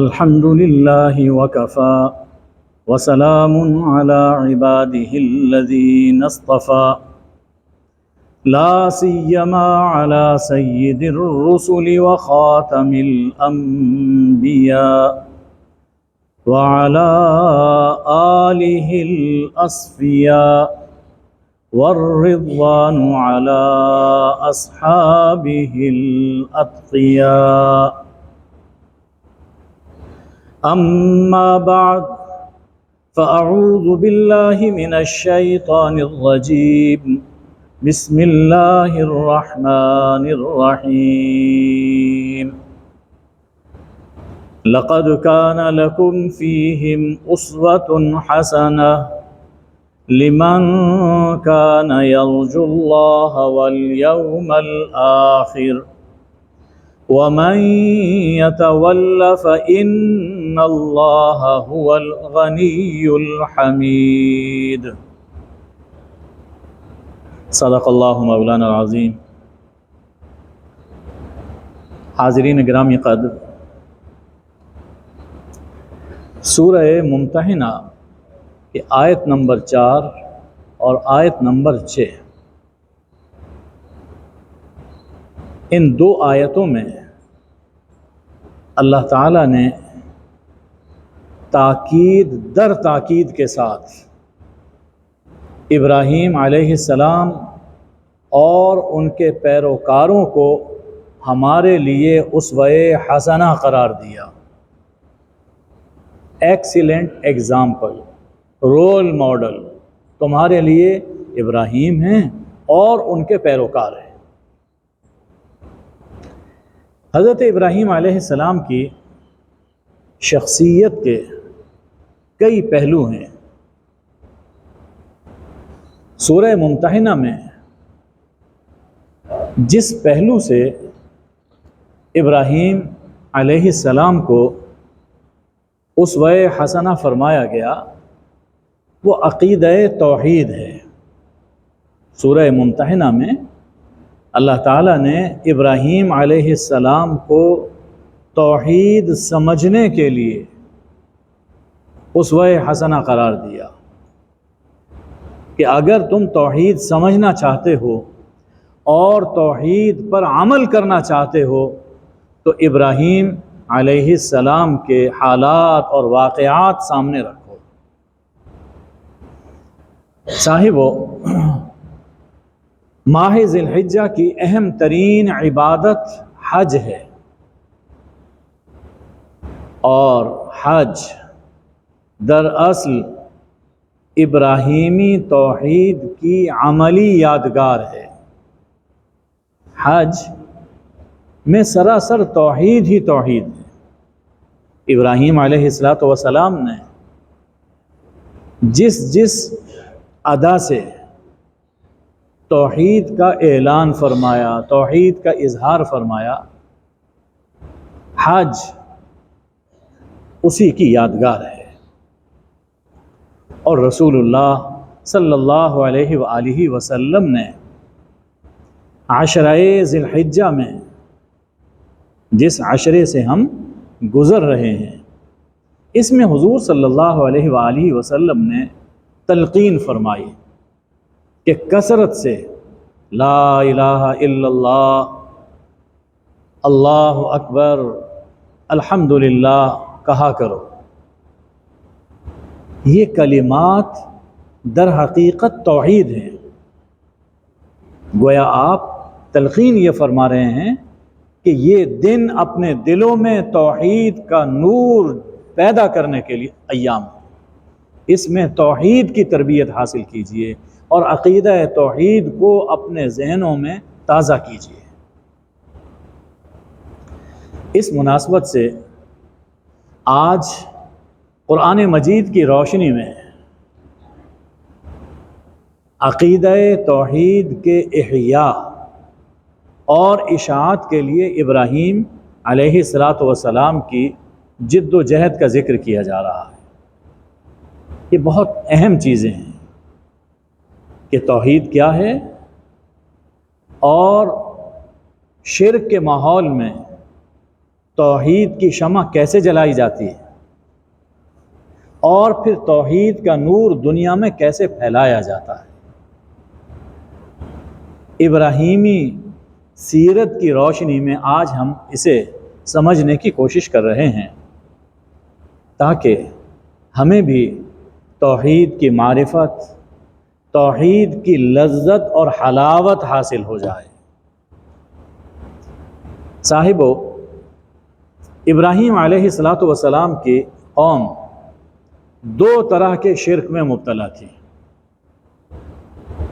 الحمد لله وكفى وسلام على عباده الذين اصطفى لا سيما على سيد الرسل وخاتم الأنبياء وعلى آله الأصفياء والرضوان على أصحابه الأتقياء. أما بعد فأعوذ بالله من الشيطان الرجيم. بسم الله الرحمن الرحيم. لقد كان لكم فيهم أسوة حسنة لمن كان يرجو الله واليوم الآخر ومن يتول فإن الله هو الغني الحميد. صدق اللہ مولانا العظیم. حاضرین گرامی قدر، سورہ ممتحنہ کی آیت نمبر 4 اور آیت نمبر 6، ان دو آیتوں میں اللہ تعالیٰ نے تاکید در تاکید کے ساتھ ابراہیم علیہ السلام اور ان کے پیروکاروں کو ہمارے لیے اسوہ حسنہ قرار دیا. ایکسیلنٹ ایگزامپل، رول ماڈل تمہارے لیے ابراہیم ہیں اور ان کے پیروکار ہیں. حضرت ابراہیم علیہ السلام کی شخصیت کے کئی پہلو ہیں. سورہ ممتحنہ میں جس پہلو سے ابراہیم علیہ السلام کو اسوہ حسنہ فرمایا گیا وہ عقیدہ توحید ہے. سورہ ممتحنہ میں اللہ تعالیٰ نے ابراہیم علیہ السلام کو توحید سمجھنے کے لیے اسوہ حسنہ قرار دیا کہ اگر تم توحید سمجھنا چاہتے ہو اور توحید پر عمل کرنا چاہتے ہو تو ابراہیم علیہ السلام کے حالات اور واقعات سامنے رکھو. صاحبو، ماہ ذی الحجہ کی اہم ترین عبادت حج ہے، اور حج دراصل ابراہیمی توحید کی عملی یادگار ہے. حج میں سراسر توحید ہی توحید ہے. ابراہیم علیہ السلام نے جس ادا سے توحید کا اعلان فرمایا، توحید کا اظہار فرمایا، حج اسی کی یادگار ہے. اور رسول اللہ صلی اللہ علیہ وآلہ وسلم نے عشرہ ذی الحجہ میں، جس عشرے سے ہم گزر رہے ہیں، اس میں حضور صلی اللہ علیہ وآلہ وسلم نے تلقین فرمائی کہ کثرت سے لا الہ الا اللہ، اللہ اکبر، الحمدللہ کہا کرو. یہ کلمات در حقیقت توحید ہیں. گویا آپ تلقین یہ فرما رہے ہیں کہ یہ دن اپنے دلوں میں توحید کا نور پیدا کرنے کے لیے ایام ہے. اس میں توحید کی تربیت حاصل کیجئے اور عقیدہ توحید کو اپنے ذہنوں میں تازہ کیجئے. اس مناسبت سے آج قرآن مجید کی روشنی میں عقیدہ توحید کے احیاء اور اشاعت کے لیے ابراہیم علیہ السلام کی جد و جہد کا ذکر کیا جا رہا ہے. یہ بہت اہم چیزیں ہیں کہ توحید کیا ہے اور شرک کے ماحول میں توحید کی شمع کیسے جلائی جاتی ہے اور پھر توحید کا نور دنیا میں کیسے پھیلایا جاتا ہے۔ ابراہیمی سیرت کی روشنی میں آج ہم اسے سمجھنے کی کوشش کر رہے ہیں تاکہ ہمیں بھی توحید کی معرفت، توحید کی لذت اور حلاوت حاصل ہو جائے۔ صاحبو، ابراہیم علیہ السلام کی قوم دو طرح کے شرک میں مبتلا تھی۔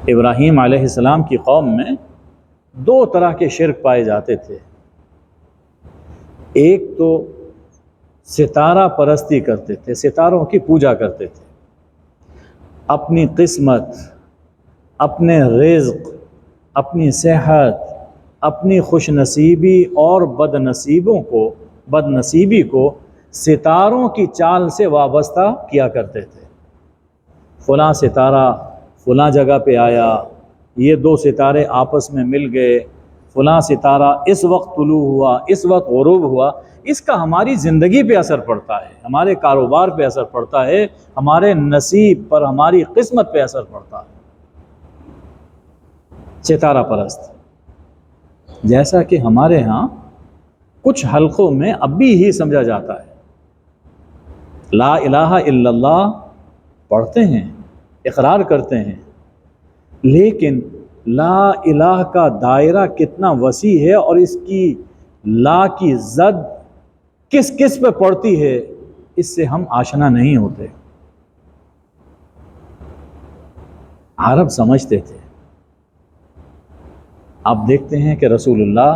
ابراہیم علیہ السلام کی قوم میں دو طرح کے شرک پائے جاتے تھے۔ ایک تو ستارہ پرستی کرتے تھے، ستاروں کی پوجا کرتے تھے، اپنی قسمت، اپنے رزق، اپنی صحت، اپنی خوش نصیبی اور بدنصیبی کو ستاروں کی چال سے وابستہ کیا کرتے تھے۔ فلاں ستارہ فلاں جگہ پہ آیا، یہ دو ستارے آپس میں مل گئے، فلاں ستارہ اس وقت طلوع ہوا، اس وقت غروب ہوا، اس کا ہماری زندگی پہ اثر پڑتا ہے، ہمارے کاروبار پہ اثر پڑتا ہے، ہمارے نصیب پر، ہماری قسمت پہ اثر پڑتا ہے۔ ستارہ پرست، جیسا کہ ہمارے ہاں کچھ حلقوں میں اب بھی ہی سمجھا جاتا ہے۔ لا الہ الا اللہ پڑھتے ہیں، اقرار کرتے ہیں، لیکن لا الہ کا دائرہ کتنا وسیع ہے اور اس کی لا کی زد کس کس پہ پڑتی ہے، اس سے ہم آشنا نہیں ہوتے۔ عرب سمجھتے تھے۔ آپ دیکھتے ہیں کہ رسول اللہ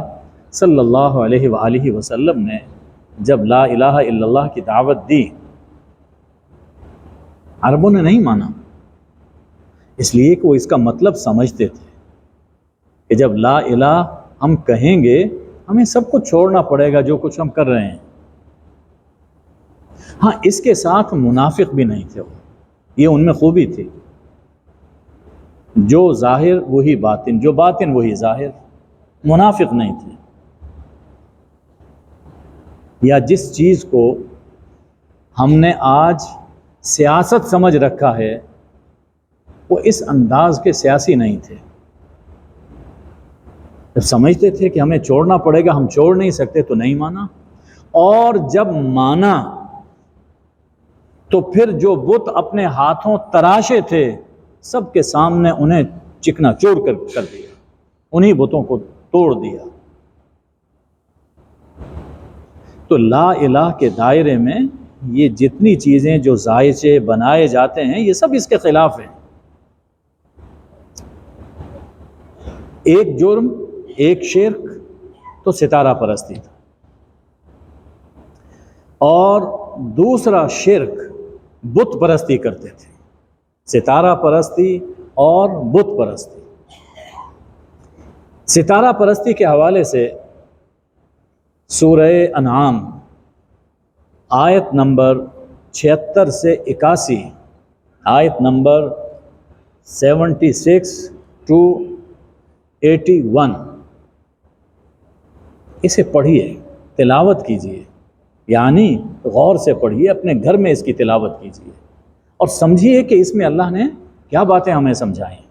صلی اللہ علیہ وآلہ وسلم نے جب لا الہ الا اللہ کی دعوت دی، عربوں نے نہیں مانا، اس لیے کہ وہ اس کا مطلب سمجھتے تھے کہ جب لا الہ ہم کہیں گے ہمیں سب کچھ چھوڑنا پڑے گا جو کچھ ہم کر رہے ہیں۔ ہاں، اس کے ساتھ منافق بھی نہیں تھے، یہ ان میں خوبی تھی، جو ظاہر وہی باطن، جو باطن وہی ظاہر، منافق نہیں تھے۔ یا جس چیز کو ہم نے آج سیاست سمجھ رکھا ہے، وہ اس انداز کے سیاسی نہیں تھے۔ جب سمجھتے تھے کہ ہمیں چھوڑنا پڑے گا، ہم چھوڑ نہیں سکتے، تو نہیں مانا، اور جب مانا تو پھر جو بت اپنے ہاتھوں تراشے تھے سب کے سامنے انہیں چکنا چور کر دیا، انہی بتوں کو توڑ دیا۔ تو لا الہ کے دائرے میں یہ جتنی چیزیں جو ذائچے بنائے جاتے ہیں، یہ سب اس کے خلاف ہیں۔ ایک جرم، ایک شرک تو ستارہ پرستی تھا، اور دوسرا شرک بت پرستی کرتے تھے، ستارہ پرستی اور بت پرستی۔ ستارہ پرستی کے حوالے سے سورہ انعام آیت نمبر 76 سے 81، آیت نمبر 76 to 81، اسے پڑھیے، تلاوت کیجیے، یعنی غور سے پڑھیے، اپنے گھر میں اس کی تلاوت کیجیے اور سمجھیے کہ اس میں اللہ نے کیا باتیں ہمیں سمجھائیں۔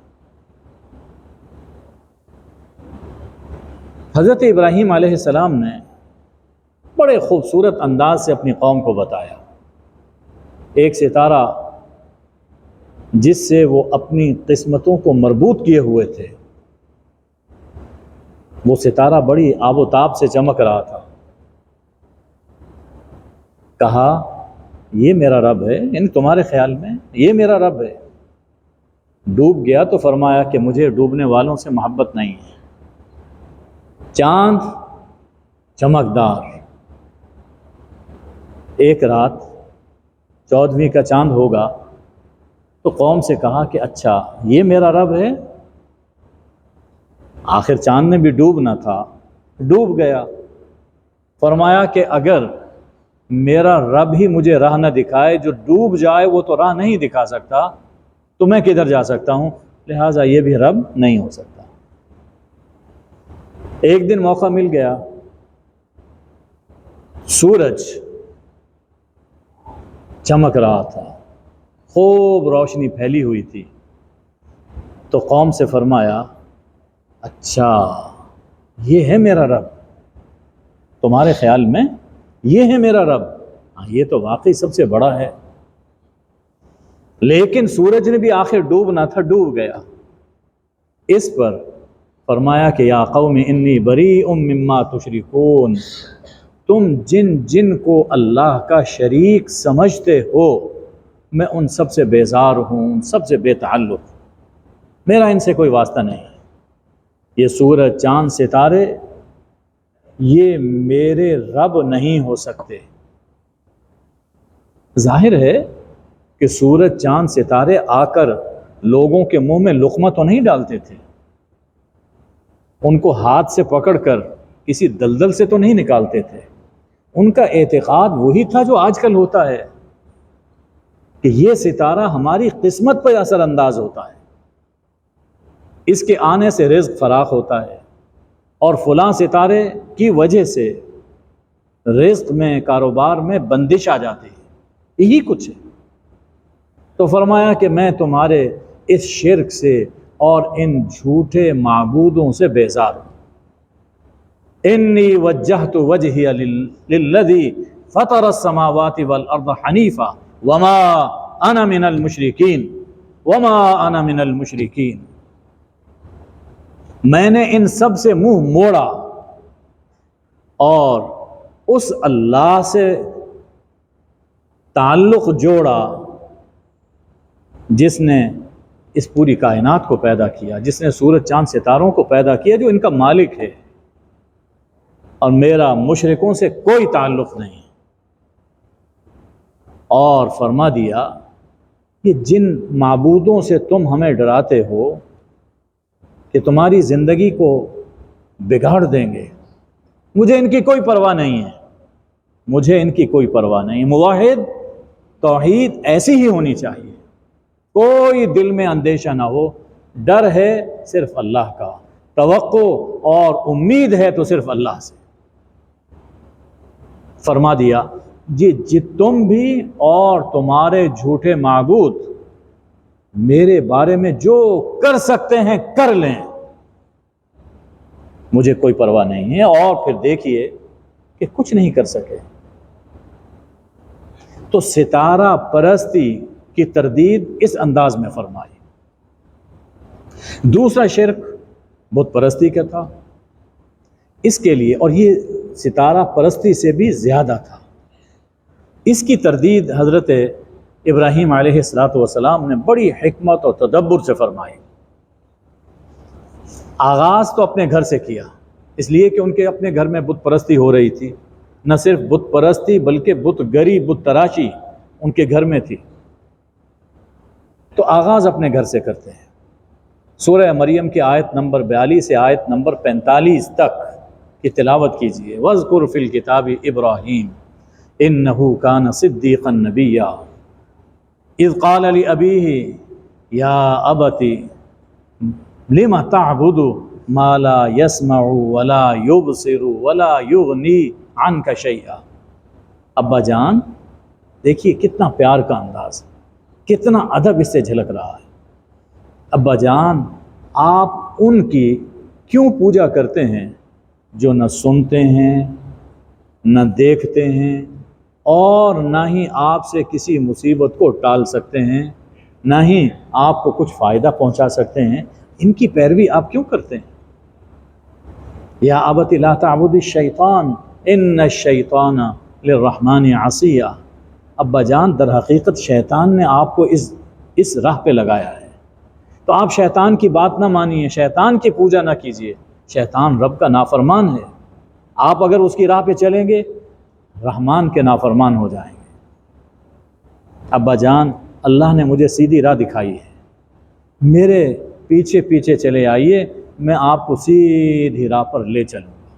حضرت ابراہیم علیہ السلام نے بڑے خوبصورت انداز سے اپنی قوم کو بتایا۔ ایک ستارہ جس سے وہ اپنی قسمتوں کو مربوط کیے ہوئے تھے، وہ ستارہ بڑی آب و تاب سے چمک رہا تھا۔ کہا یہ میرا رب ہے، یعنی تمہارے خیال میں یہ میرا رب ہے۔ ڈوب گیا تو فرمایا کہ مجھے ڈوبنے والوں سے محبت نہیں ہے۔ چاند چمکدار، ایک رات 14ویں کا چاند ہوگا، تو قوم سے کہا کہ اچھا یہ میرا رب ہے؟ آخر چاند نے بھی ڈوبنا تھا، ڈوب گیا۔ فرمایا کہ اگر میرا رب ہی مجھے راہ نہ دکھائے، جو ڈوب جائے وہ تو راہ نہیں دکھا سکتا، تو میں کدھر جا سکتا ہوں؟ لہٰذا یہ بھی رب نہیں ہو سکتا۔ ایک دن موقع مل گیا، سورج چمک رہا تھا، خوب روشنی پھیلی ہوئی تھی، تو قوم سے فرمایا اچھا یہ ہے میرا رب، تمہارے خیال میں یہ ہے میرا رب؟ ہاں یہ تو واقعی سب سے بڑا ہے۔ لیکن سورج نے بھی آخر ڈوبنا تھا، ڈوب گیا۔ اس پر فرمایا کہ یا قوم انی بریء مما تشرکون، تم جن جن کو اللہ کا شریک سمجھتے ہو میں ان سب سے بیزار ہوں، ان سب سے بے تعلق، میرا ان سے کوئی واسطہ نہیں۔ یہ سورج چاند ستارے یہ میرے رب نہیں ہو سکتے۔ ظاہر ہے کہ سورج چاند ستارے آ کر لوگوں کے منہ میں لقمہ تو نہیں ڈالتے تھے، ان کو ہاتھ سے پکڑ کر کسی دلدل سے تو نہیں نکالتے تھے۔ ان کا اعتقاد وہی تھا جو آج کل ہوتا ہے کہ یہ ستارہ ہماری قسمت پر اثر انداز ہوتا ہے، اس کے آنے سے رزق فراخ ہوتا ہے، اور فلاں ستارے کی وجہ سے رزق میں، کاروبار میں بندش آ جاتی ہے، یہی کچھ ہے۔ تو فرمایا کہ میں تمہارے اس شرک سے اور ان جھوٹے معبودوں سے بیزار ہوں۔ انی وجہت وجہی للذی فطر السماوات والارض حنیفا وما انا من المشرکین وما انا من المشرکین، میں نے ان سب سے منہ موڑا اور اس اللہ سے تعلق جوڑا جس نے اس پوری کائنات کو پیدا کیا، جس نے سورج چاند ستاروں کو پیدا کیا، جو ان کا مالک ہے، اور میرا مشرکوں سے کوئی تعلق نہیں۔ اور فرما دیا کہ جن معبودوں سے تم ہمیں ڈراتے ہو کہ تمہاری زندگی کو بگاڑ دیں گے، مجھے ان کی کوئی پرواہ نہیں ہے، مجھے ان کی کوئی پرواہ نہیں۔ موحد توحید ایسی ہی ہونی چاہیے، کوئی دل میں اندیشہ نہ ہو، ڈر ہے صرف اللہ کا، توقع اور امید ہے تو صرف اللہ سے۔ فرما دیا جی تم بھی اور تمہارے جھوٹے معبود میرے بارے میں جو کر سکتے ہیں کر لیں، مجھے کوئی پرواہ نہیں ہے۔ اور پھر دیکھیے کہ کچھ نہیں کر سکے۔ تو ستارہ پرستی کی تردید اس انداز میں فرمائی۔ دوسرا شرک بت پرستی کا تھا، اس کے لیے، اور یہ ستارہ پرستی سے بھی زیادہ تھا، اس کی تردید حضرت ابراہیم علیہ السلام نے بڑی حکمت اور تدبر سے فرمائی۔ آغاز تو اپنے گھر سے کیا، اس لیے کہ ان کے اپنے گھر میں بت پرستی ہو رہی تھی، نہ صرف بت پرستی بلکہ بت گری، بت تراشی ان کے گھر میں تھی۔ تو آغاز اپنے گھر سے کرتے ہیں۔ سورہ مریم کی آیت نمبر 42 سے آیت نمبر 45 تک کی تلاوت کیجیے۔ وَاذْكُرْ فِي الْكِتَابِ إِبْرَاهِيمَ إِنَّهُ كَانَ صِدِّيقًا نَبِيًّا إِذْ قَالَ لِأَبِيهِ يَا أَبَتِ لِمَ تَعْبُدُ مَا لَا يَسْمَعُ وَلَا يُبْصِرُ وَلَا يُغْنِي عَنْكَ شَيْئًا۔ ابا جان دیکھیے کتنا پیار کا انداز، کتنا ادب اس سے جھلک رہا ہے۔ ابا جان آپ ان کی کیوں پوجا کرتے ہیں جو نہ سنتے ہیں، نہ دیکھتے ہیں، اور نہ ہی آپ سے کسی مصیبت کو ٹال سکتے ہیں، نہ ہی آپ کو کچھ فائدہ پہنچا سکتے ہیں، ان کی پیروی آپ کیوں کرتے ہیں؟ یا ابت لا تعبد الشیطان ان الشیطان للرحمن عصیہ۔ ابا جان در حقیقت شیطان نے آپ کو اس راہ پہ لگایا ہے، تو آپ شیطان کی بات نہ مانیے، شیطان کی پوجا نہ کیجیے۔ شیطان رب کا نافرمان ہے، آپ اگر اس کی راہ پہ چلیں گے رحمان کے نافرمان ہو جائیں گے۔ ابا جان اللہ نے مجھے سیدھی راہ دکھائی ہے، میرے پیچھے پیچھے چلے آئیے، میں آپ کو سیدھی راہ پر لے چلوں گا۔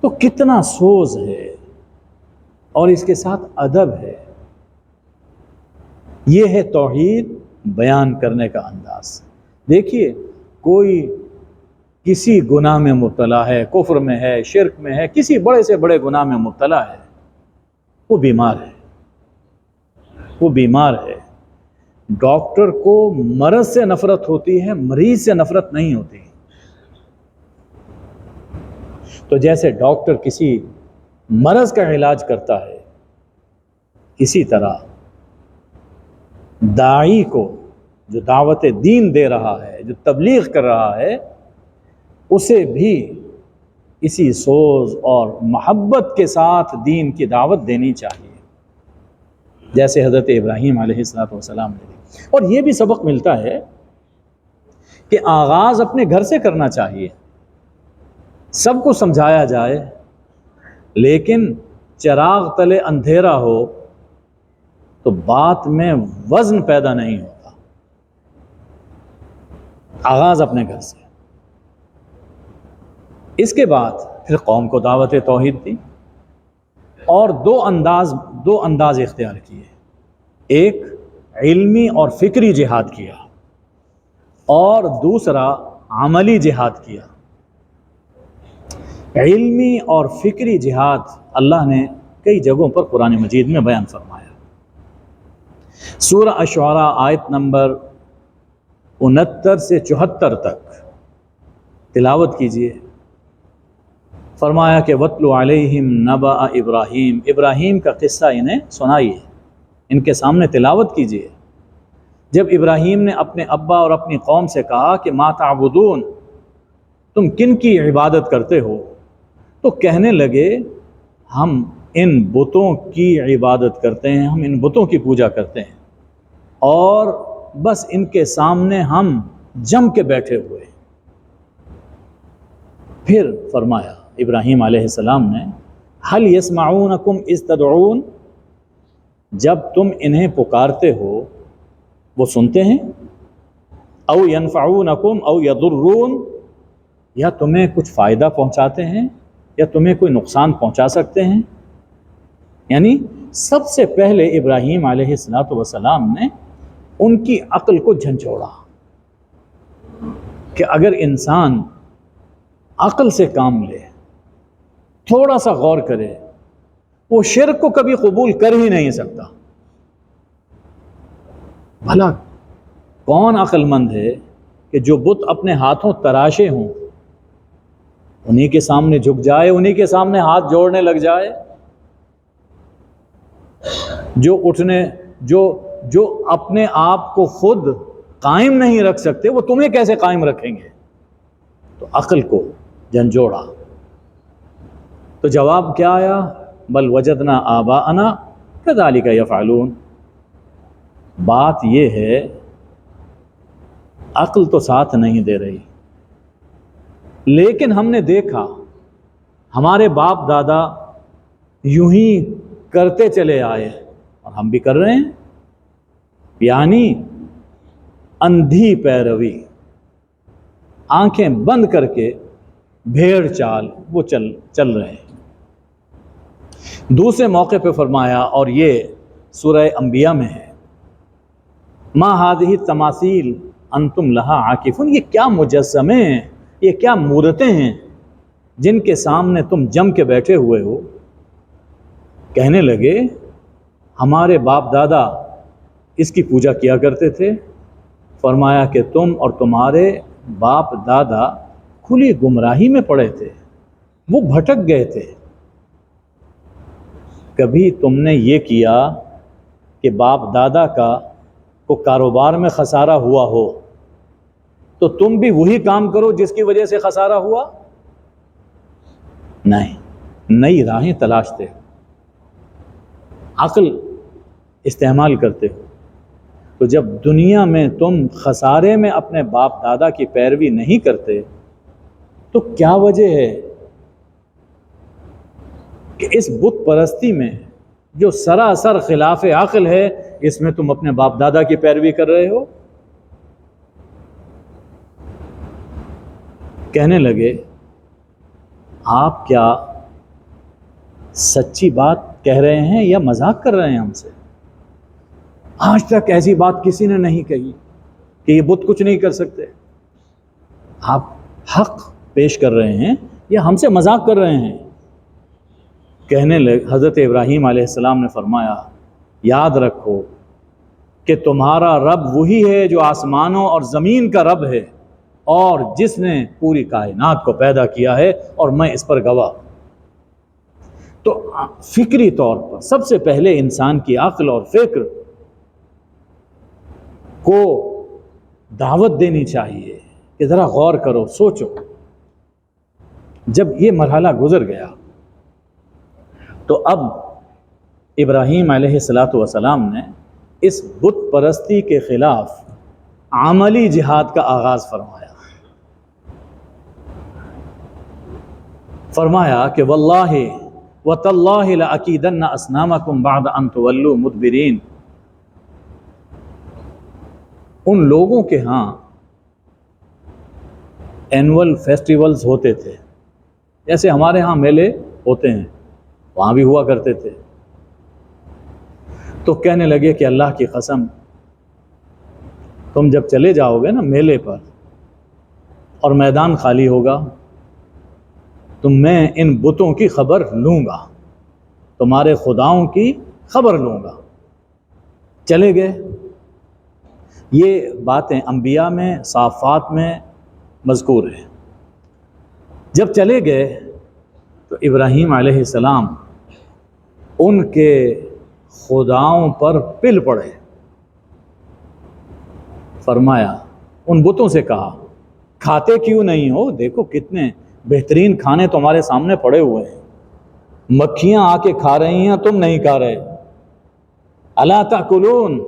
تو کتنا سوز ہے اور اس کے ساتھ ادب ہے۔ یہ ہے توحید بیان کرنے کا انداز۔ دیکھیے کوئی کسی گناہ میں مبتلا ہے، کفر میں ہے، شرک میں ہے، کسی بڑے سے بڑے گناہ میں مبتلا ہے، وہ بیمار ہے، وہ بیمار ہے۔ ڈاکٹر کو مرض سے نفرت ہوتی ہے، مریض سے نفرت نہیں ہوتی۔ تو جیسے ڈاکٹر کسی مرض کا علاج کرتا ہے، اسی طرح داعی کو، جو دعوت دین دے رہا ہے، جو تبلیغ کر رہا ہے، اسے بھی اسی سوز اور محبت کے ساتھ دین کی دعوت دینی چاہیے، جیسے حضرت ابراہیم علیہ السلام نے دی۔ اور یہ بھی سبق ملتا ہے کہ آغاز اپنے گھر سے کرنا چاہیے، سب کو سمجھایا جائے، لیکن چراغ تلے اندھیرا ہو تو بات میں وزن پیدا نہیں ہوتا۔ آغاز اپنے گھر سے۔ اس کے بعد پھر قوم کو دعوت توحید دی اور دو انداز اختیار کیے، ایک علمی اور فکری جہاد کیا اور دوسرا عملی جہاد کیا۔ علمی اور فکری جہاد اللہ نے کئی جگہوں پر قرآن مجید میں بیان فرمایا۔ سورہ الشعراء آیت نمبر 69 سے 74 تک تلاوت کیجیے۔ فرمایا کہ وَاتْلُ عَلَيْهِمْ نَبَأَ ابراہیم، ابراہیم کا قصہ انہیں سنائیے، ان کے سامنے تلاوت کیجیے۔ جب ابراہیم نے اپنے ابا اور اپنی قوم سے کہا کہ ما تعبدون، تم کن کی عبادت کرتے ہو، تو کہنے لگے ہم ان بتوں کی عبادت کرتے ہیں، ہم ان بتوں کی پوجا کرتے ہیں، اور بس ان کے سامنے ہم جم کے بیٹھے ہوئے۔ پھر فرمایا ابراہیم علیہ السلام نے هل يسمعونکم اذ تدعون، جب تم انہیں پکارتے ہو وہ سنتے ہیں، او ينفعونکم او يضرون، یا تمہیں کچھ فائدہ پہنچاتے ہیں یا تمہیں کوئی نقصان پہنچا سکتے ہیں۔ یعنی سب سے پہلے ابراہیم علیہ السلام نے ان کی عقل کو جھنجھوڑا کہ اگر انسان عقل سے کام لے، تھوڑا سا غور کرے، وہ شرک کو کبھی قبول کر ہی نہیں سکتا۔ بھلا کون عقل مند ہے کہ جو بت اپنے ہاتھوں تراشے ہوں انہی کے سامنے جھک جائے، انہی کے سامنے ہاتھ جوڑنے لگ جائے؟ جو اپنے آپ کو خود قائم نہیں رکھ سکتے، وہ تمہیں کیسے قائم رکھیں گے؟ تو عقل کو جھنجھوڑا۔ تو جواب کیا آیا؟ بل وجدنا آباءنا کذالک یفعلون۔ بات یہ ہے عقل تو ساتھ نہیں دے رہی، لیکن ہم نے دیکھا ہمارے باپ دادا یوں ہی کرتے چلے آئے اور ہم بھی کر رہے ہیں، یعنی اندھی پیروی، آنکھیں بند کر کے بھیڑ چال وہ چل رہے ہیں۔ دوسرے موقع پہ فرمایا، اور یہ سورہ انبیاء میں ہے، ما ہذہ التماثیل انتم لہا عاکفون، یہ کیا مجسمے ہیں، یہ کیا مورتیں ہیں جن کے سامنے تم جم کے بیٹھے ہوئے ہو؟ کہنے لگے ہمارے باپ دادا اس کی پوجا کیا کرتے تھے۔ فرمایا کہ تم اور تمہارے باپ دادا کھلی گمراہی میں پڑے تھے، وہ بھٹک گئے تھے۔ کبھی تم نے یہ کیا کہ باپ دادا کا کو کاروبار میں خسارہ ہوا ہو تو تم بھی وہی کام کرو جس کی وجہ سے خسارہ ہوا؟ نہیں، نئی راہیں تلاشتے ہو، عقل استعمال کرتے ہو۔ تو جب دنیا میں تم خسارے میں اپنے باپ دادا کی پیروی نہیں کرتے تو کیا وجہ ہے کہ اس بت پرستی میں جو سراسر خلاف عقل ہے، اس میں تم اپنے باپ دادا کی پیروی کر رہے ہو؟ کہنے لگے آپ کیا سچی بات کہہ رہے ہیں یا مذاق کر رہے ہیں ہم سے؟ آج تک ایسی بات کسی نے نہیں کہی کہ یہ بت کچھ نہیں کر سکتے۔ آپ حق پیش کر رہے ہیں یا ہم سے مذاق کر رہے ہیں؟ کہنے لگے، حضرت ابراہیم علیہ السلام نے فرمایا یاد رکھو کہ تمہارا رب وہی ہے جو آسمانوں اور زمین کا رب ہے اور جس نے پوری کائنات کو پیدا کیا ہے، اور میں اس پر گواہ۔ تو فکری طور پر سب سے پہلے انسان کی عقل اور فکر کو دعوت دینی چاہیے کہ ذرا غور کرو، سوچو۔ جب یہ مرحلہ گزر گیا تو اب ابراہیم علیہ السلام نے اس بت پرستی کے خلاف عملی جہاد کا آغاز فرمایا کہ واللہ وتاللہ لأکیدن اصنامکم بعد ان تولوا مدبرین۔ ان لوگوں کے ہاں اینول فیسٹیولز ہوتے تھے، جیسے ہمارے ہاں میلے ہوتے ہیں، وہاں بھی ہوا کرتے تھے۔ تو کہنے لگے کہ اللہ کی قسم، تم جب چلے جاؤ گے نا میلے پر اور میدان خالی ہوگا تو میں ان بتوں کی خبر لوں گا، تمہارے خداؤں کی خبر لوں گا۔ چلے گئے۔ یہ باتیں انبیاء میں، صافات میں مذکور ہیں۔ جب چلے گئے تو ابراہیم علیہ السلام ان کے خداؤں پر پل پڑے۔ فرمایا، ان بتوں سے کہا کھاتے کیوں نہیں ہو؟ دیکھو کتنے بہترین کھانے تمہارے سامنے پڑے ہوئے ہیں، مکھیاں آ کے کھا رہی ہیں، تم نہیں کھا رہے۔ الا تاکلون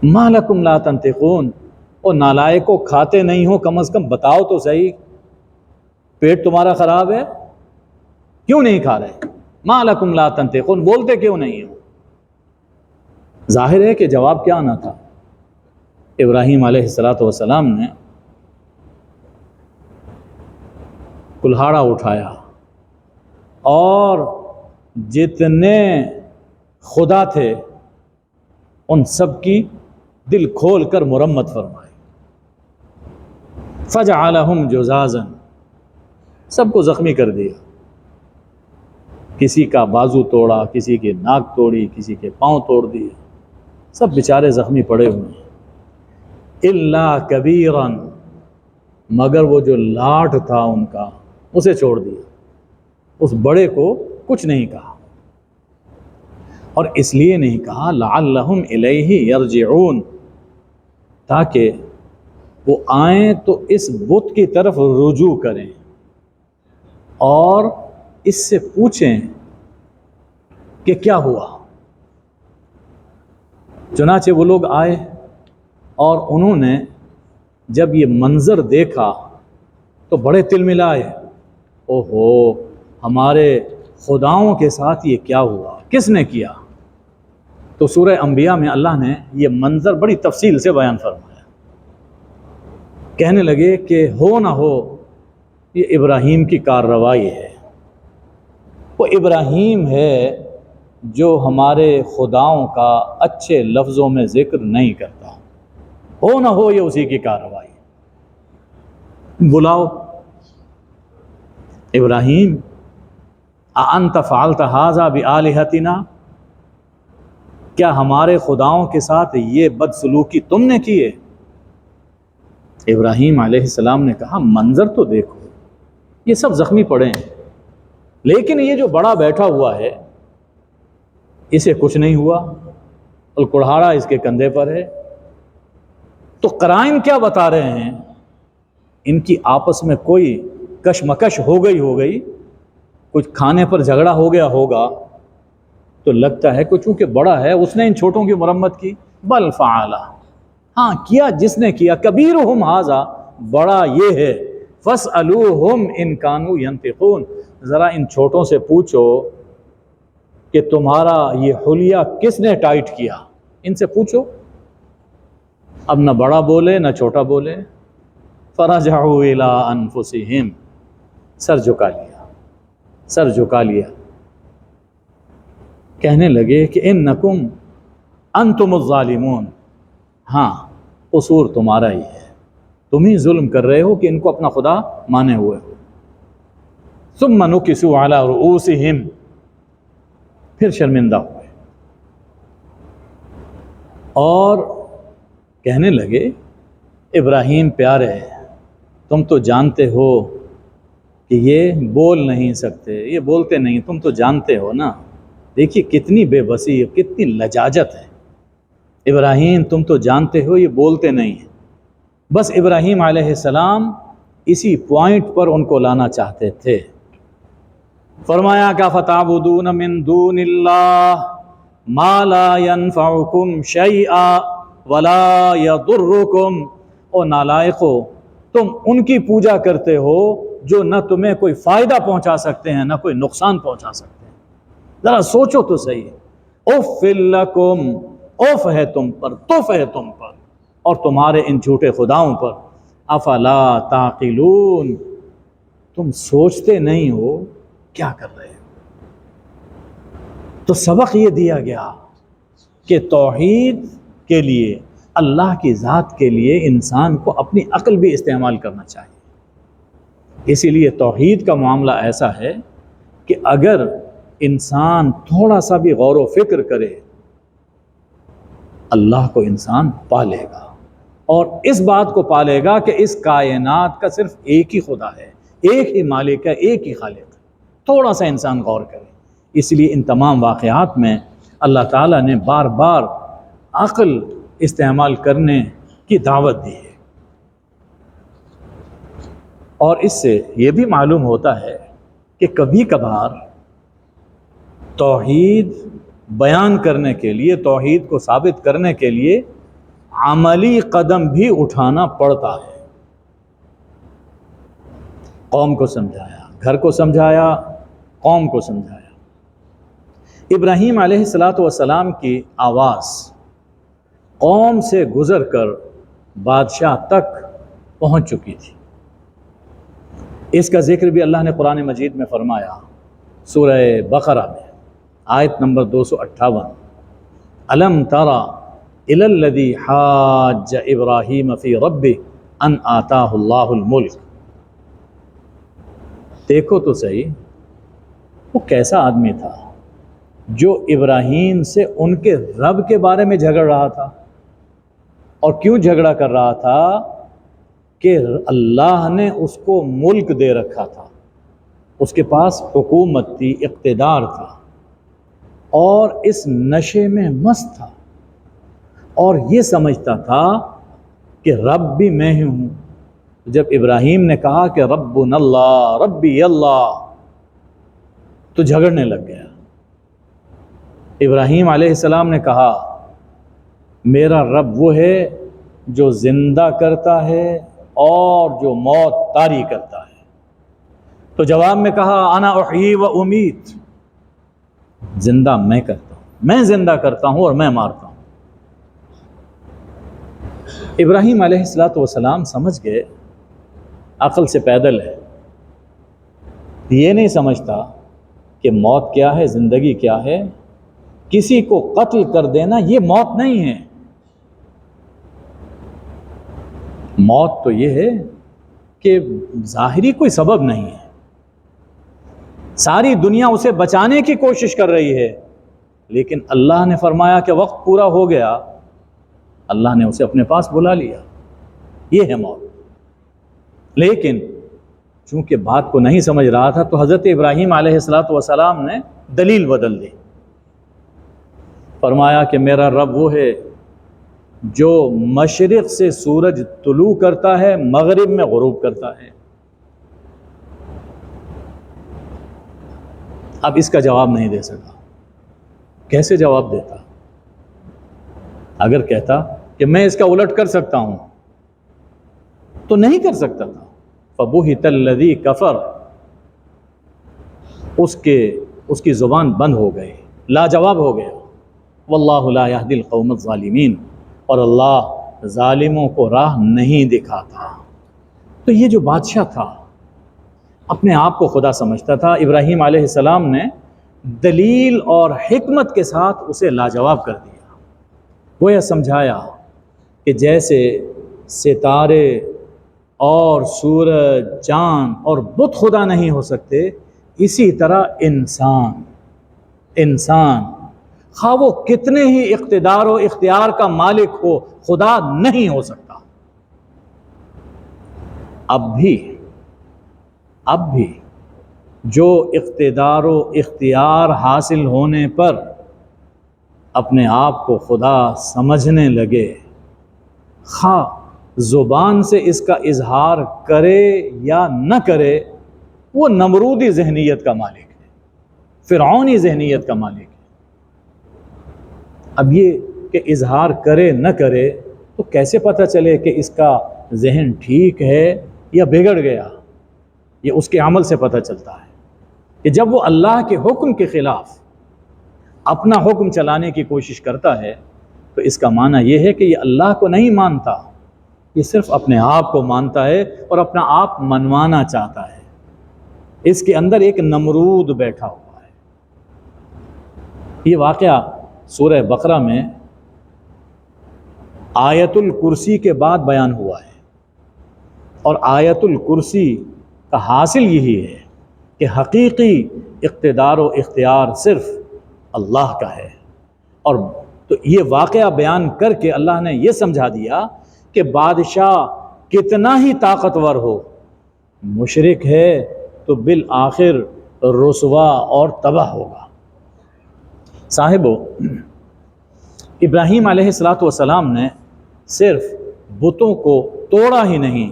ما لکم لا تنطقون۔ اور نالائکو، کھاتے نہیں ہو، کم از کم بتاؤ تو صحیح، پیٹ تمہارا خراب ہے، کیوں نہیں کھا رہے؟ ما لکم لا تنطقون، بولتے کیوں نہیں ہو؟ ظاہر ہے کہ جواب کیا آنا تھا۔ ابراہیم علیہ السلام نے کلہاڑا اٹھایا اور جتنے خدا تھے ان سب کی دل کھول کر مرمت فرمائی۔ فجعلہم جزازا، سب کو زخمی کر دیا، کسی کا بازو توڑا، کسی کی ناک توڑی، کسی کے پاؤں توڑ دیے، سب بیچارے زخمی پڑے ہوئے ہیں۔ الا کبیرا، مگر وہ جو لاٹ تھا ان کا اسے چھوڑ دیا، اس بڑے کو کچھ نہیں کہا۔ اور اس لیے نہیں کہا لعلہم الیہ یرجعون، تاکہ وہ آئیں تو اس بت کی طرف رجوع کریں اور اس سے پوچھیں کہ کیا ہوا۔ چنانچہ وہ لوگ آئے اور انہوں نے جب یہ منظر دیکھا تو بڑے تلملائے، اوہو، ہمارے خداؤں کے ساتھ یہ کیا ہوا، کس نے کیا؟ تو سورہ انبیاء میں اللہ نے یہ منظر بڑی تفصیل سے بیان فرمایا۔ کہنے لگے کہ ہو نہ ہو یہ ابراہیم کی کارروائی ہے، وہ ابراہیم ہے جو ہمارے خداؤں کا اچھے لفظوں میں ذکر نہیں کرتا، ہو نہ ہو یہ اسی کی کارروائی۔ بلاؤ ابراہیم، اانت فعلت ھذا بآلہتنا، کیا ہمارے خداؤں کے ساتھ یہ بدسلوکی تم نے کی ہے؟ ابراہیم علیہ السلام نے کہا منظر تو دیکھو، یہ سب زخمی پڑے ہیں، لیکن یہ جو بڑا بیٹھا ہوا ہے اسے کچھ نہیں ہوا، اور کڑھاڑا اس کے کندھے پر ہے۔ تو قرائن کیا بتا رہے ہیں؟ ان کی آپس میں کوئی کشمکش ہو گئی، کچھ کھانے پر جھگڑا ہو گیا ہوگا، تو لگتا ہے کہ چونکہ بڑا ہے اس نے ان چھوٹوں کی مرمت کی۔ بل فعلہ، ہاں کیا جس نے کیا، کبیرہم ھذا، بڑا یہ ہے، فاسألوہم ان کانوا ینطقون، ذرا ان چھوٹوں سے پوچھو کہ تمہارا یہ حلیہ کس نے ٹائٹ کیا، ان سے پوچھو۔ اب نہ بڑا بولے نہ چھوٹا بولے۔ فرجعوا الی انفسہم، سر جھکا لیا، کہنے لگے کہ انکم انتم الظالمون، ہاں قصور تمہارا ہی ہے، تم ہی ظلم کر رہے ہو کہ ان کو اپنا خدا مانے ہوئے ہو۔ ثم نکسوا علی رؤوسہم، پھر شرمندہ ہوئے اور کہنے لگے ابراہیم پیارے، تم تو جانتے ہو کہ یہ بول نہیں سکتے، یہ بولتے نہیں، تم تو جانتے ہو نا۔ دیکھیے کتنی بے بسی، کتنی لجاجت ہے۔ ابراہیم تم تو جانتے ہو یہ بولتے نہیں ہیں۔ بس ابراہیم علیہ السلام اسی پوائنٹ پر ان کو لانا چاہتے تھے۔ فرمایا کہ فتعبدون من دون اللہ ما لا ينفعکم شیئا ولا یضرکم، او نالائقو، تم ان کی پوجا کرتے ہو جو نہ تمہیں کوئی فائدہ پہنچا سکتے ہیں نہ کوئی نقصان پہنچا سکتے ہیں۔ ذرا سوچو تو صحیح۔ اف لکم، اوف ہے تم پر، توف ہے تم پر اور تمہارے ان جھوٹے خداؤں پر۔ افلا تعقلون، تم سوچتے نہیں ہو کیا کر رہے ہو۔ تو سبق یہ دیا گیا کہ توحید کے لیے، اللہ کی ذات کے لیے انسان کو اپنی عقل بھی استعمال کرنا چاہیے۔ اسی لیے توحید کا معاملہ ایسا ہے کہ اگر انسان تھوڑا سا بھی غور و فکر کرے، اللہ کو انسان پالے گا، اور اس بات کو پالے گا کہ اس کائنات کا صرف ایک ہی خدا ہے، ایک ہی مالک ہے، ایک ہی خالق ہے۔ تھوڑا سا انسان غور کرے۔ اس لیے ان تمام واقعات میں اللہ تعالیٰ نے بار بار عقل استعمال کرنے کی دعوت دی ہے۔ اور اس سے یہ بھی معلوم ہوتا ہے کہ کبھی کبھار توحید بیان کرنے کے لیے، توحید کو ثابت کرنے کے لیے عملی قدم بھی اٹھانا پڑتا ہے۔ قوم کو سمجھایا، گھر کو سمجھایا، قوم کو سمجھایا۔ ابراہیم علیہ السلام کی آواز قوم سے گزر کر بادشاہ تک پہنچ چکی تھی۔ اس کا ذکر بھی اللہ نے قرآن مجید میں فرمایا، سورہ بقرہ میں آیت نمبر 258، الم تری الی الذی حاج ابراہیم فی ربہ ان آتاہ اللہ الملک۔ دیکھو تو صحیح، وہ کیسا آدمی تھا جو ابراہیم سے ان کے رب کے بارے میں جھگڑ رہا تھا۔ اور کیوں جھگڑا کر رہا تھا؟ کہ اللہ نے اس کو ملک دے رکھا تھا، اس کے پاس حکومت تھی، اقتدار تھا، اور اس نشے میں مست تھا، اور یہ سمجھتا تھا کہ رب بھی میں ہی ہوں۔ جب ابراہیم نے کہا کہ ربنا اللہ، ربی اللہ، تو جھگڑنے لگ گیا۔ ابراہیم علیہ السلام نے کہا میرا رب وہ ہے جو زندہ کرتا ہے اور جو موت طاری کرتا ہے۔ تو جواب میں کہا انا احیی و امیت، زندہ میں کرتا ہوں، میں زندہ کرتا ہوں اور میں مارتا ہوں۔ ابراہیم علیہ السلام سمجھ گئے عقل سے پیدل ہے، یہ نہیں سمجھتا کہ موت کیا ہے، زندگی کیا ہے۔ کسی کو قتل کر دینا یہ موت نہیں ہے۔ موت تو یہ ہے کہ ظاہری کوئی سبب نہیں ہے، ساری دنیا اسے بچانے کی کوشش کر رہی ہے، لیکن اللہ نے فرمایا کہ وقت پورا ہو گیا، اللہ نے اسے اپنے پاس بلا لیا۔ یہ ہے موت۔ لیکن چونکہ بات کو نہیں سمجھ رہا تھا تو حضرت ابراہیم علیہ السلام نے دلیل بدل دی، فرمایا کہ میرا رب وہ ہے جو مشرق سے سورج طلوع کرتا ہے، مغرب میں غروب کرتا ہے۔ اب اس کا جواب نہیں دے سکا۔ کیسے جواب دیتا؟ اگر کہتا کہ میں اس کا الٹ کر سکتا ہوں تو نہیں کر سکتا تھا۔ فَبُهِتَ الَّذِي كَفَرَ، اس کی زبان بند ہو گئی، لاجواب ہو گیا۔ وَاللَّهُ لَا يَهْدِي الْقَوْمَ الظَّالِمِينَ، اور اللہ ظالموں کو راہ نہیں دکھاتا۔ تو یہ جو بادشاہ تھا اپنے آپ کو خدا سمجھتا تھا، ابراہیم علیہ السلام نے دلیل اور حکمت کے ساتھ اسے لاجواب کر دیا۔ وہ یہ سمجھایا کہ جیسے ستارے اور سورج، چاند اور بت خدا نہیں ہو سکتے، اسی طرح انسان خواہ وہ کتنے ہی اقتدار و اختیار کا مالک ہو، خدا نہیں ہو سکتا۔ اب بھی جو اقتدار و اختیار حاصل ہونے پر اپنے آپ کو خدا سمجھنے لگے، خواہ زبان سے اس کا اظہار کرے یا نہ کرے، وہ نمرودی ذہنیت کا مالک ہے، فرعونی ذہنیت کا مالک ہے۔ اب یہ کہ اظہار کرے نہ کرے تو کیسے پتہ چلے کہ اس کا ذہن ٹھیک ہے یا بگڑ گیا؟ یہ اس کے عمل سے پتہ چلتا ہے کہ جب وہ اللہ کے حکم کے خلاف اپنا حکم چلانے کی کوشش کرتا ہے تو اس کا معنی یہ ہے کہ یہ اللہ کو نہیں مانتا، یہ صرف اپنے آپ کو مانتا ہے اور اپنا آپ منوانا چاہتا ہے۔ اس کے اندر ایک نمرود بیٹھا ہوا ہے۔ یہ واقعہ سورہ بقرہ میں آیت الکرسی کے بعد بیان ہوا ہے، اور آیت الکرسی کا حاصل یہی ہے کہ حقیقی اقتدار و اختیار صرف اللہ کا ہے۔ اور تو یہ واقعہ بیان کر کے اللہ نے یہ سمجھا دیا کہ بادشاہ کتنا ہی طاقتور ہو، مشرک ہے تو بالآخر رسوا اور تباہ ہوگا۔ صاحبو، ابراہیم علیہ السلام نے صرف بتوں کو توڑا ہی نہیں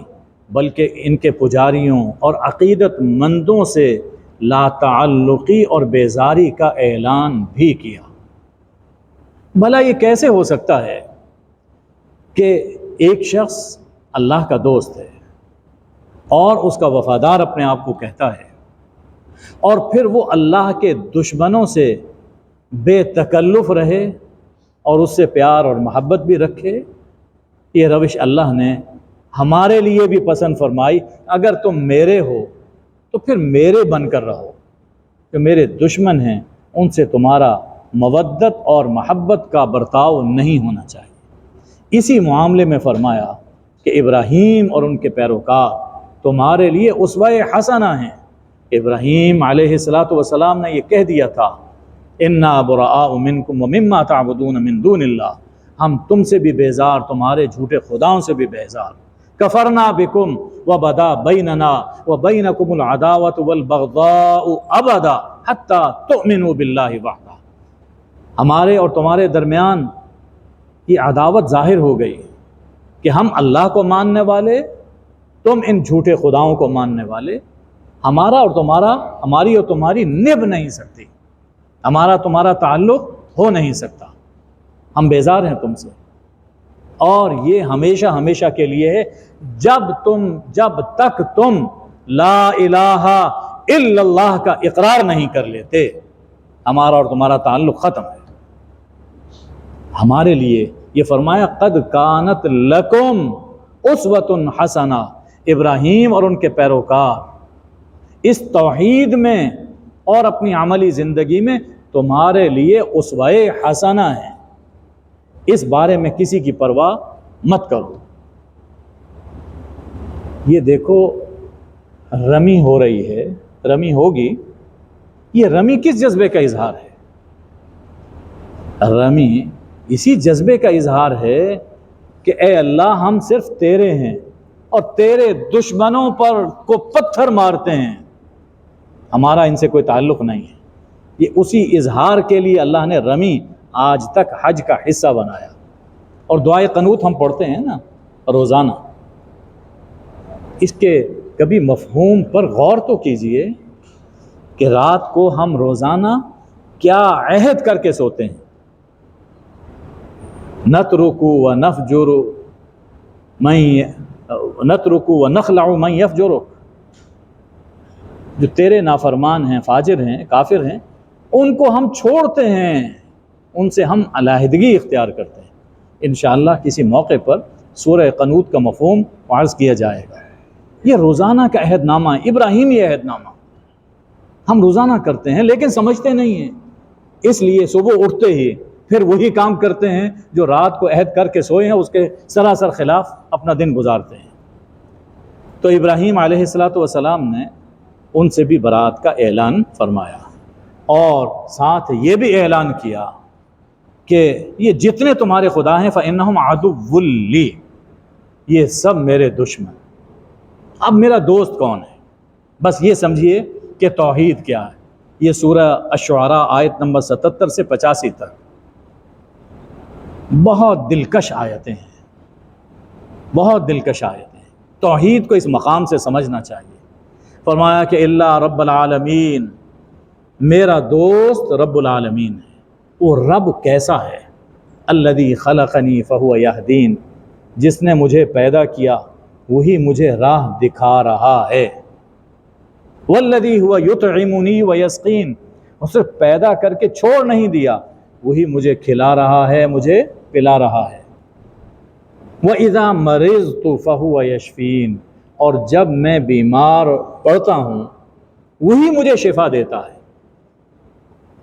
بلکہ ان کے پجاریوں اور عقیدت مندوں سے لا تعلقی اور بیزاری کا اعلان بھی کیا۔ بھلا یہ کیسے ہو سکتا ہے کہ ایک شخص اللہ کا دوست ہے اور اس کا وفادار اپنے آپ کو کہتا ہے، اور پھر وہ اللہ کے دشمنوں سے بے تکلف رہے اور اس سے پیار اور محبت بھی رکھے؟ یہ روش اللہ نے ہمارے لیے بھی پسند فرمائی۔ اگر تم میرے ہو تو پھر میرے بن کر رہو، جو میرے دشمن ہیں ان سے تمہارا مودت اور محبت کا برتاؤ نہیں ہونا چاہیے۔ اسی معاملے میں فرمایا کہ ابراہیم اور ان کے پیروکار تمہارے لیے اسوہ حسنہ ہیں۔ ابراہیم علیہ السلام نے یہ کہہ دیا تھا، انا براء منکم ومما تعبدون من دون اللہ، ہم تم سے بھی بیزار، تمہارے جھوٹے خداؤں سے بھی بیزار۔ کفرنا بکم وبدا بیننا وبینکم العداوۃ والبغضاء ابدا حتی تؤمنوا باللہ وحدہ، ہمارے اور تمہارے درمیان یہ عداوت ظاہر ہو گئی کہ ہم اللہ کو ماننے والے، تم ان جھوٹے خداؤں کو ماننے والے، ہمارا اور تمہارا، ہماری اور تمہاری نبھ نہیں سکتی، ہمارا تمہارا تعلق ہو نہیں سکتا، ہم بیزار ہیں تم سے۔ اور یہ ہمیشہ ہمیشہ کے لیے ہے، جب تک تم لا الہ الا اللہ کا اقرار نہیں کر لیتے، ہمارا اور تمہارا تعلق ختم ہے۔ ہمارے لیے یہ فرمایا قد کانت لکم اسوۃ حسنہ، ابراہیم اور ان کے پیروکار اس توحید میں اور اپنی عملی زندگی میں تمہارے لیے اسوہ حسنہ ہے، اس بارے میں کسی کی پرواہ مت کرو۔ یہ دیکھو رمی ہو رہی ہے، رمی ہوگی، یہ رمی کس جذبے کا اظہار ہے؟ رمی اسی جذبے کا اظہار ہے کہ اے اللہ ہم صرف تیرے ہیں اور تیرے دشمنوں پر کو پتھر مارتے ہیں، ہمارا ان سے کوئی تعلق نہیں ہے۔ یہ اسی اظہار کے لیے اللہ نے رمی آج تک حج کا حصہ بنایا۔ اور دعائے قنوت ہم پڑھتے ہیں نا روزانہ، اس کے کبھی مفہوم پر غور تو کیجئے کہ رات کو ہم روزانہ کیا عہد کر کے سوتے ہیں، نترکو ونفجر نترکو ونخلع من یفجرک، جو تیرے نافرمان ہیں، فاجر ہیں، کافر ہیں، ان کو ہم چھوڑتے ہیں، ان سے ہم علیحدگی اختیار کرتے ہیں۔ انشاءاللہ کسی موقع پر سورہ قنوت کا مفہوم عرض کیا جائے گا۔ یہ روزانہ کا عہد نامہ ہے، ابراہیمی عہد نامہ ہم روزانہ کرتے ہیں، لیکن سمجھتے نہیں ہیں، اس لیے صبح اٹھتے ہی پھر وہی کام کرتے ہیں جو رات کو عہد کر کے سوئے ہیں، اس کے سراسر خلاف اپنا دن گزارتے ہیں۔ تو ابراہیم علیہ السلام نے ان سے بھی برات کا اعلان فرمایا، اور ساتھ یہ بھی اعلان کیا کہ یہ جتنے تمہارے خدا ہیں فَإِنَّهُمْ عَدُوٌّ لِّي، یہ سب میرے دشمن۔ اب میرا دوست کون ہے؟ بس یہ سمجھیے کہ توحید کیا ہے۔ یہ سورہ الشعراء آیت نمبر 77 سے 85 تک بہت دلکش آیتیں ہیں، بہت دلکش آیتیں ہیں۔ توحید کو اس مقام سے سمجھنا چاہیے۔ فرمایا کہ اللہ رب العالمین، میرا دوست رب العالمین ہے۔ وہ رب کیسا ہے؟ الذی خلقنی فہو یہدین، جس نے مجھے پیدا کیا وہی مجھے راہ دکھا رہا ہے۔ والذی ہوا یطعمنی ویسقین، اسے پیدا کر کے چھوڑ نہیں دیا، وہی مجھے کھلا رہا ہے، مجھے پلا رہا ہے۔ وَإِذَا مَرِضْتُ فَهُوَ يَشْفِينِ، اور جب میں بیمار پڑتا ہوں وہی مجھے شفا دیتا ہے۔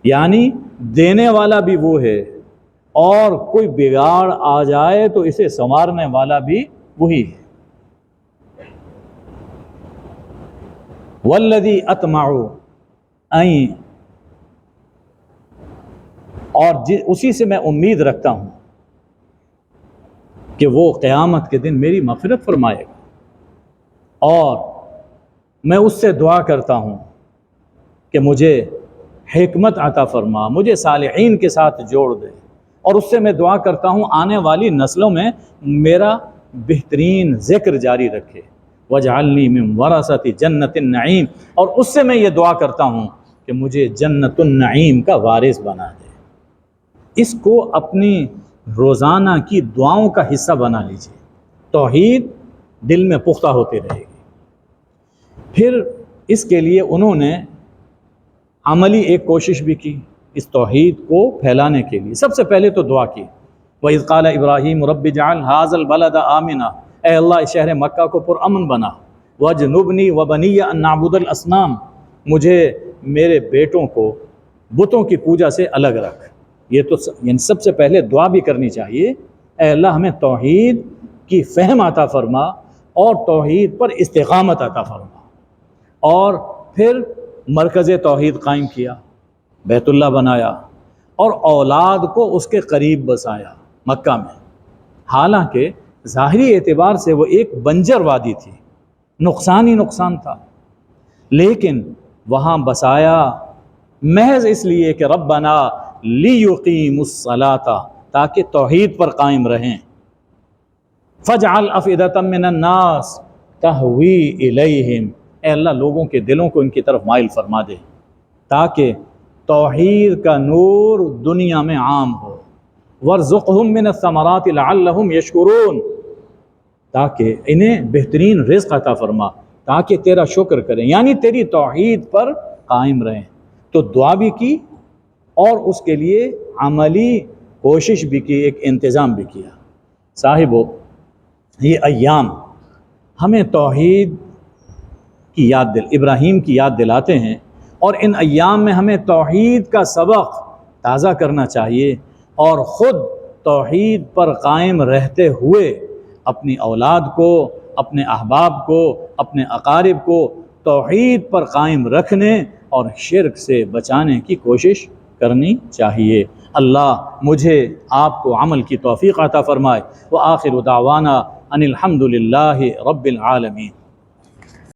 یعنی دینے والا بھی وہ ہے، اور کوئی بگاڑ آ جائے تو اسے سنوارنے والا بھی وہی ہے۔ وَالَّذِي أَطْمَعُ أَن، اور اسی سے میں امید رکھتا ہوں کہ وہ قیامت کے دن میری مغفرت فرمائے گا، اور میں اس سے دعا کرتا ہوں کہ مجھے حکمت عطا فرما، مجھے صالحین کے ساتھ جوڑ دے، اور اس سے میں دعا کرتا ہوں آنے والی نسلوں میں میرا بہترین ذکر جاری رکھے۔ وَاجْعَلْنِي مِنْ وَرَثَةِ جَنَّةِ النَّعِيمِ، اور اس سے میں یہ دعا کرتا ہوں کہ مجھے جنت النعیم کا وارث بنا دے۔ اس کو اپنی روزانہ کی دعاؤں کا حصہ بنا لیجیے، توحید دل میں پختہ ہوتی رہے گی۔ پھر اس کے لیے انہوں نے عملی ایک کوشش بھی کی اس توحید کو پھیلانے کے لیے۔ سب سے پہلے تو دعا کی، وَإِذْ قَالَ إِبْرَاهِيمُ رَبِّ اجْعَلْ هَٰذَا الْبَلَدَ آمِنًا، اے اللہ اس شہر مکہ کو پرامن بنا، وَاجْنُبْنِي وَبَنِيَّ أَن نَّعْبُدَ الْأَصْنَامَ، مجھے میرے بیٹوں کو بتوں کی پوجا سے الگ رکھ۔ یہ تو یعنی سب سے پہلے دعا بھی کرنی چاہیے، اے اللہ ہمیں توحید کی فہم عطا فرما اور توحید پر استقامت عطا فرما۔ اور پھر مرکز توحید قائم کیا، بیت اللہ بنایا، اور اولاد کو اس کے قریب بسایا مکہ میں۔ حالانکہ ظاہری اعتبار سے وہ ایک بنجر وادی تھی، نقصان ہی نقصان تھا، لیکن وہاں بسایا محض اس لیے کہ ربنا لیقیموا الصلاۃ، تاکہ توحید پر قائم رہیں۔ فاجعل افئدۃ من الناس تہوی الیہم، اے اللہ لوگوں کے دلوں کو ان کی طرف مائل فرما دے تاکہ توحید کا نور دنیا میں عام ہو۔ وارزقہم من الثمرات لعلہم یشکرون، تاکہ انہیں بہترین رزق عطا فرما تاکہ تیرا شکر کریں، یعنی تیری توحید پر قائم رہیں۔ تو دعا بھی کی اور اس کے لیے عملی کوشش بھی کی، ایک انتظام بھی کیا۔ صاحبو، یہ ایام ہمیں توحید کی یاد ابراہیم کی یاد دلاتے ہیں، اور ان ایام میں ہمیں توحید کا سبق تازہ کرنا چاہیے، اور خود توحید پر قائم رہتے ہوئے اپنی اولاد کو، اپنے احباب کو، اپنے اقارب کو توحید پر قائم رکھنے اور شرک سے بچانے کی کوشش کرنی چاہیے۔ اللہ مجھے آپ کو عمل کی توفیق عطا فرمائے۔ وآخر دعوانا ان الحمد للہ رب العالمین۔